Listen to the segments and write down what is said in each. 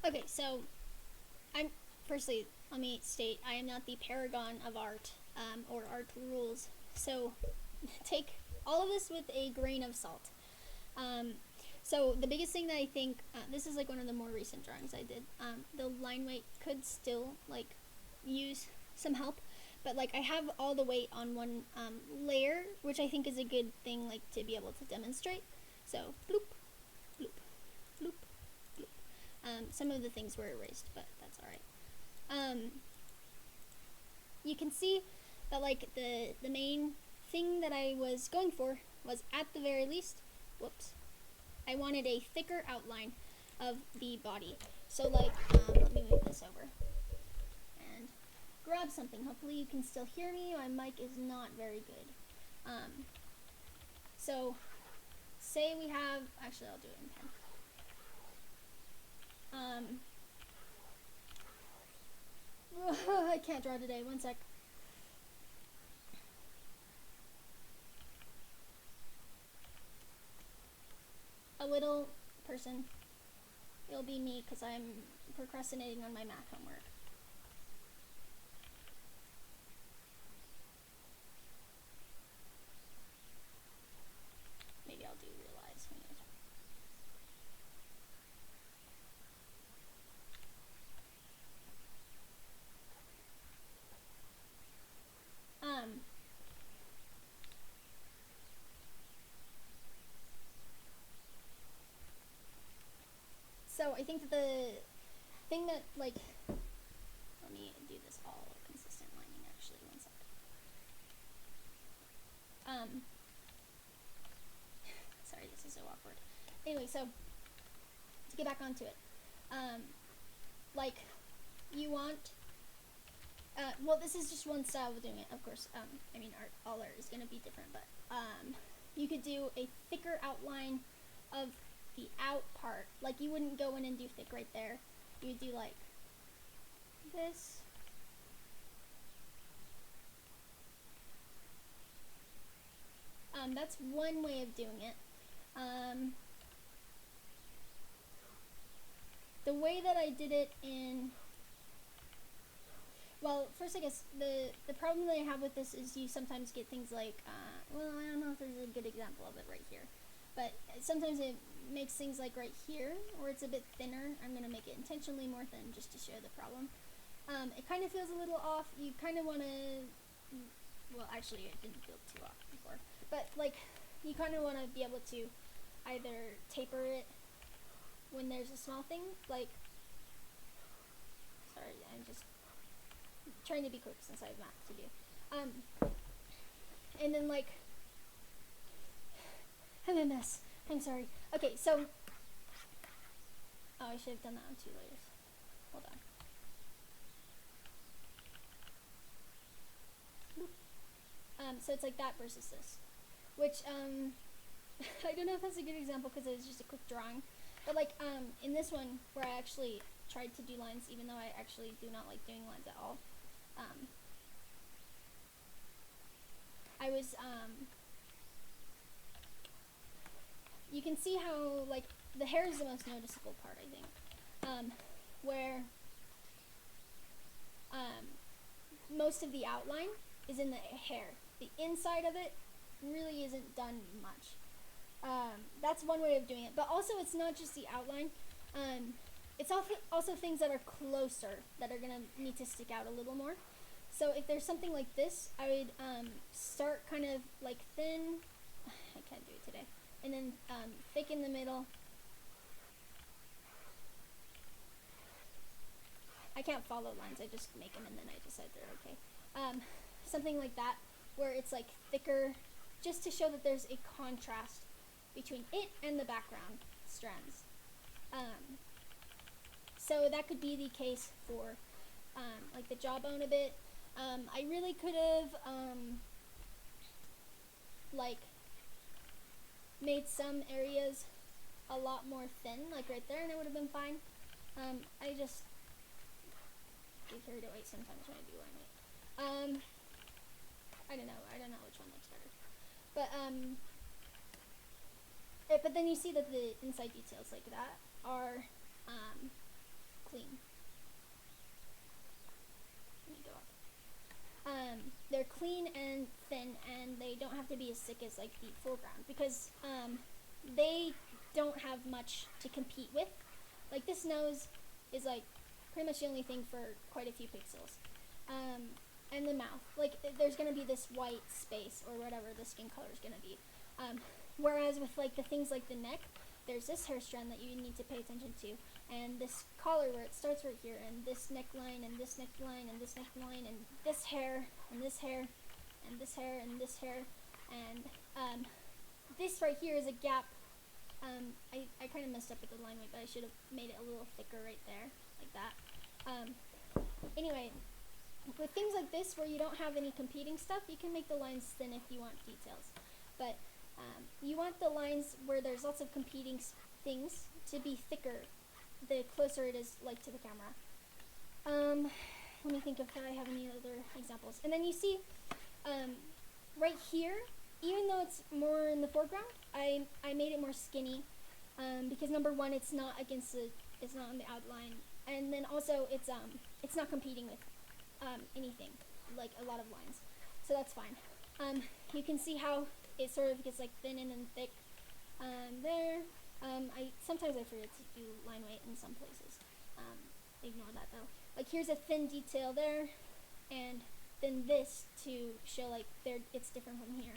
Okay, so I'm firstly, let me state I am not the paragon of art or art rules. So take all of this with a grain of salt. Um, so the biggest thing that I think this is like one of the more recent drawings I did. The line weight could still like use some help, but like I have all the weight on one layer, which I think is a good thing like to be able to demonstrate. So bloop, bloop, bloop, bloop. Some of the things were erased, but that's all right. You can see that like the main thing that I was going for was at the very least, whoops, I wanted a thicker outline of the body. So like, let me move this over and grab something. Hopefully you can still hear me. My mic is not very good. So say we have, actually I'll do it in pen. I can't draw today, one sec. A little person. It'll be me because I'm procrastinating on my math homework. Maybe I'll do realize. Who knows? So I think that the thing that like, let me do this all consistent lining actually, one sec. Sorry, this is so awkward. Anyway, so to get back onto it, like you want, well, this is just one style of doing it, of course. I mean, all art is gonna be different, but you could do a thicker outline of the out part. Like you wouldn't go in and do thick right there. You would do like this. That's one way of doing it. The way that I did it in, well, first I guess the problem that I have with this is you sometimes get things like, well, I don't know if there's a good example of it right here, but sometimes it makes things like right here, where it's a bit thinner. I'm going to make it intentionally more thin just to show the problem. It kind of feels a little off. You kind of want to, well, actually it didn't feel too off before, but like you kind of want to be able to either taper it when there's a small thing, like, sorry, I'm just trying to be quick since I have math to do. And then like, I'm a mess. I'm sorry. Okay, so, oh, I should have done that on 2 layers. Hold on. So it's like that versus this, which I don't know if that's a good example because it was just a quick drawing, but like in this one where I actually tried to do lines, even though I actually do not like doing lines at all. I was you can see how like the hair is the most noticeable part, I think, where most of the outline is in the hair. The inside of it really isn't done much. That's one way of doing it, but also it's not just the outline. It's also things that are closer that are gonna need to stick out a little more. So if there's something like this, I would start kind of like thin. I can't do it today. And then thick in the middle. I can't follow lines. I just make them and then I decide they're okay. Something like that, where it's like thicker, just to show that there's a contrast between it and the background strands. So that could be the case for like the jawbone a bit. I really could have like made some areas a lot more thin, like right there, and it would have been fine. I just get carried away sometimes when I do line weight. I don't know which one looks better. But then you see that the inside details like that are have to be as thick as like the foreground, because they don't have much to compete with. Like this nose is like pretty much the only thing for quite a few pixels. And the mouth, like there's gonna be this white space or whatever the skin color is gonna be. Whereas with like the things like the neck, there's this hair strand that you need to pay attention to, and this collar where it starts right here, and this neckline, and this neckline, and this neckline, and this hair, and this hair, and this hair, and this hair, and this right here is a gap. I kind of messed up with the line weight, but I should have made it a little thicker right there, like that. Anyway, with things like this where you don't have any competing stuff, you can make the lines thin if you want details. But you want the lines where there's lots of competing things to be thicker the closer it is like to the camera. Let me think if I have any other examples. And then you see right here, even though it's more in the foreground, I made it more skinny because number one, it's not against it's not on the outline, and then also it's not competing with anything like a lot of lines, so that's fine. You can see how it sort of gets like thin and then thick there. Sometimes I forget to do line weight in some places. Ignore that though. Like here's a thin detail there, and then this to show like it's different from here.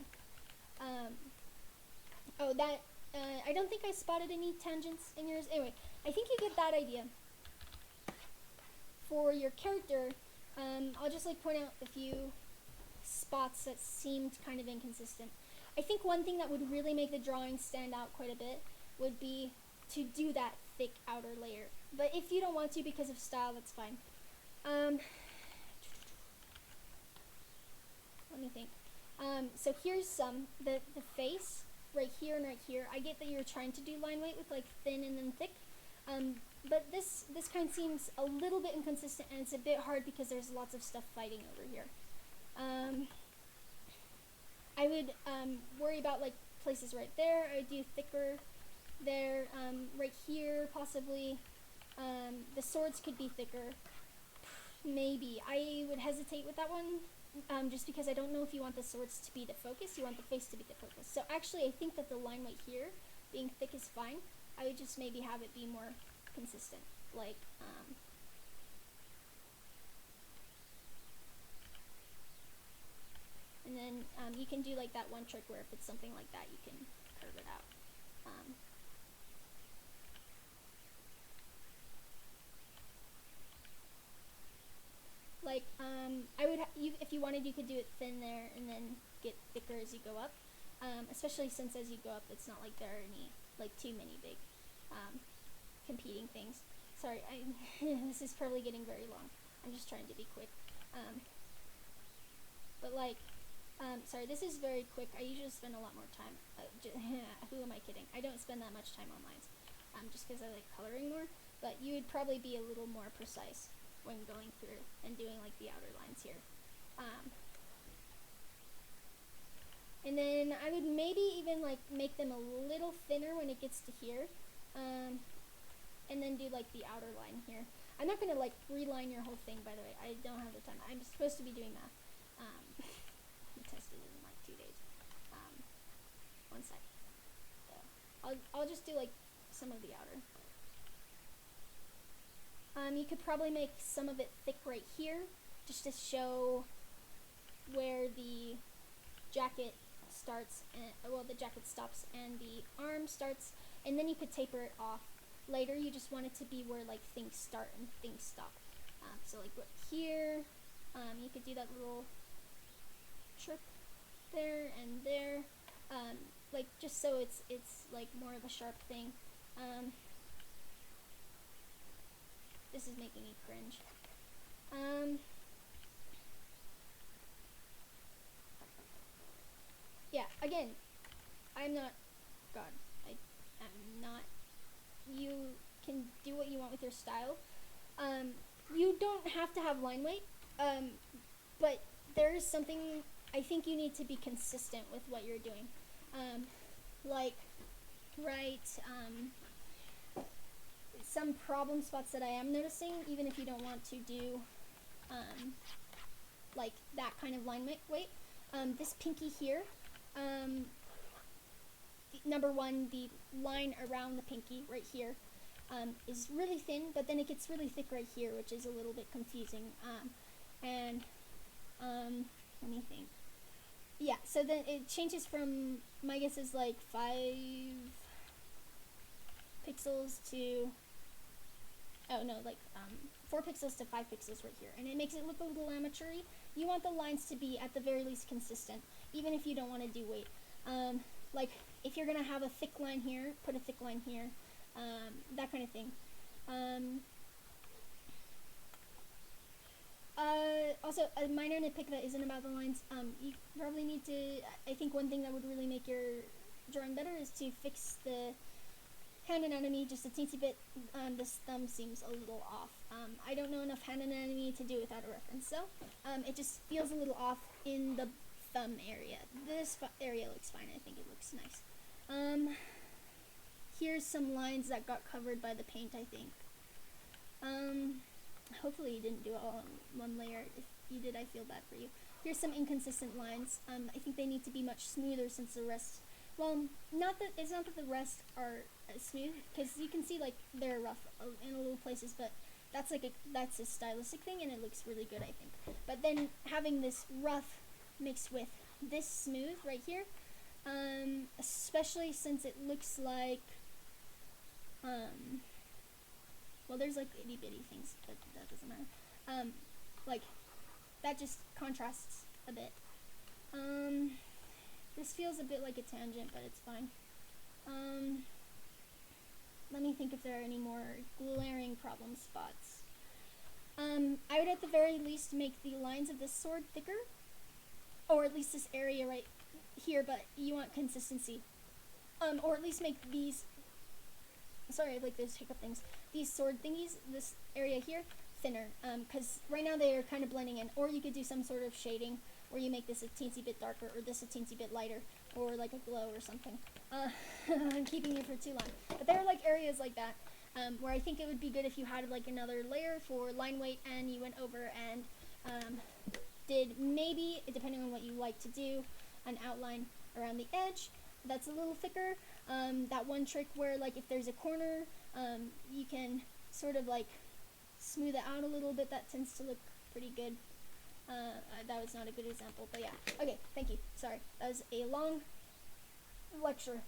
I don't think I spotted any tangents in yours. Anyway, I think you get that idea. For your character, I'll just like point out a few spots that seemed kind of inconsistent. I think one thing that would really make the drawing stand out quite a bit would be to do that thick outer layer. But if you don't want to because of style, that's fine. Let me think. So here's the face right here and right here. I get that you're trying to do line weight with like thin and then thick. But this kind seems a little bit inconsistent, and it's a bit hard because there's lots of stuff fighting over here. I would worry about like places right there. I would do thicker there, right here possibly. The swords could be thicker. Maybe. I would hesitate with that one, just because I don't know if you want the swords to be the focus. You want the face to be the focus. So actually I think that the line right here being thick is fine. I would just maybe have it be more consistent. Like, and then you can do like that one trick where if it's something like that, you can curve it out. I would if you wanted, you could do it thin there and then get thicker as you go up. Especially since as you go up, it's not like there are any like too many big competing things. Sorry, this is probably getting very long. I'm just trying to be quick. But like, sorry, this is very quick. I usually spend a lot more time. Who am I kidding? I don't spend that much time on lines, just because I like coloring more. But you would probably be a little more precise when going through and doing like the outer lines here. And then I would maybe even like make them a little thinner when it gets to here, and then do like the outer line here. I'm not gonna like reline your whole thing, by the way. I don't have the time. I'm supposed to be doing math. The test is in like 2 days. One sec. So I'll just do like some of the outer. You could probably make some of it thick right here, just to show where the jacket starts, and, well, the jacket stops and the arm starts, and then you could taper it off. Later, you just want it to be where like things start and things stop. So like right here, you could do that little chirp there and there, like just so it's like more of a sharp thing. This is making me cringe. Yeah, again, I'm not God. I'm not. You can do what you want with your style. You don't have to have line weight, but there is something I think you need to be consistent with what you're doing. Like, some problem spots that I am noticing, even if you don't want to do like that kind of line weight. This pinky here, Number one, the line around the pinky right here is really thin, but then it gets really thick right here, which is a little bit confusing. And let me think. Yeah, so then it changes from, my guess is like 5 pixels to, oh no, like 4 pixels to 5 pixels right here, and it makes it look a little amateur-y. You want the lines to be at the very least consistent, even if you don't want to do weight. Like if you're gonna have a thick line here, put a thick line here, that kind of thing. Also, a minor nitpick that isn't about the lines. You probably need to. I think one thing that would really make your drawing better is to fix the hand anatomy just a teensy bit. This thumb seems a little off. I don't know enough hand anatomy to do it without a reference, so it just feels a little off in the thumb area. This area looks fine. I think it looks nice. Here's some lines that got covered by the paint, I think. Hopefully you didn't do it all in one layer. If you did, I feel bad for you. Here's some inconsistent lines. I think they need to be much smoother since the rest, well, it's not that the rest are smooth, because you can see like they're rough in a little places, but that's a stylistic thing, and it looks really good, I think. But then having this rough mixed with this smooth right here, especially since it looks like, well, there's like itty bitty things, but that doesn't matter. Like that just contrasts a bit. This feels a bit like a tangent, but it's fine. Let me think if there are any more glaring problem spots. I would at the very least make the lines of this sword thicker, or at least this area right here, but you want consistency. Or at least make these, sorry, like those hiccup things, these sword thingies, this area here, thinner, because right now they are kind of blending in. Or you could do some sort of shading where you make this a teensy bit darker, or this a teensy bit lighter, or like a glow or something. I'm keeping you for too long. But there are like areas like that where I think it would be good if you had like another layer for line weight, and you went over and did maybe, depending on what you like to do, an outline around the edge that's a little thicker. That one trick where like if there's a corner, you can sort of like smooth it out a little bit. That tends to look pretty good. That was not a good example, but yeah. Okay, thank you. Sorry, that was a long lecture.